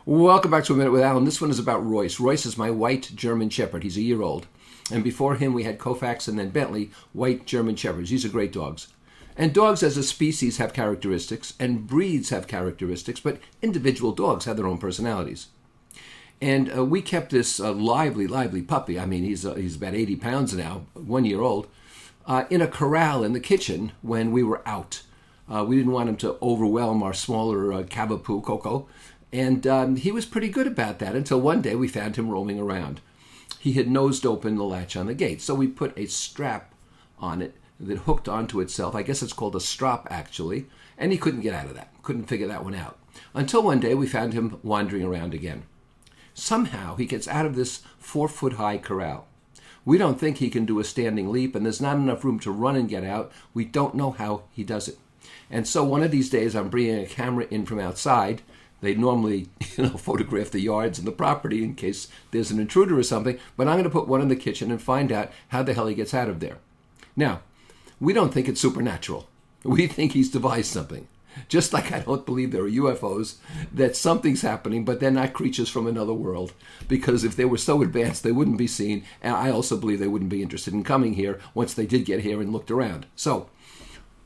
Welcome back to A Minute with Alan. This one is about Royce. Royce is my white German Shepherd. He's a year old. And before him, we had Koufax and then Bentley, white German Shepherds. These are great dogs. And dogs as a species have characteristics, and breeds have characteristics, but individual dogs have their own personalities. And we kept this lively puppy. I mean, he's about 80 pounds now, 1 year old, in a corral in the kitchen when we were out. We didn't want him to overwhelm our smaller Cavapoo, Coco. And he was pretty good about that until one day we found him roaming around. He had nosed open the latch on the gate, so we put a strap on it that hooked onto itself. I guess it's called a strop, actually, and he couldn't get out of that. Couldn't figure that one out. Until one day we found him wandering around again. Somehow he gets out of this 4-foot-high corral. We don't think he can do a standing leap, and there's not enough room to run and get out. We don't know how he does it. And so one of these days I'm bringing a camera in from outside. They normally, photograph the yards and the property in case there's an intruder or something, but I'm going to put one in the kitchen and find out how the hell he gets out of there. Now, we don't think it's supernatural. We think he's devised something. Just like I don't believe there are UFOs, that something's happening, but they're not creatures from another world, because if they were so advanced, they wouldn't be seen, and I also believe they wouldn't be interested in coming here once they did get here and looked around. So,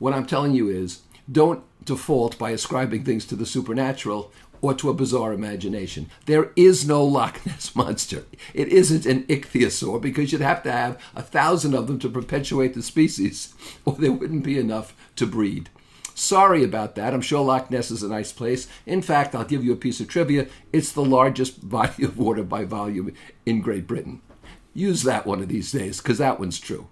what I'm telling you is, don't default by ascribing things to the supernatural or to a bizarre imagination. There is no Loch Ness Monster. It isn't an ichthyosaur, because you'd have to have 1,000 of them to perpetuate the species, or there wouldn't be enough to breed. Sorry about that. I'm sure Loch Ness is a nice place. In fact, I'll give you a piece of trivia. It's the largest body of water by volume in Great Britain. Use that one of these days, because that one's true.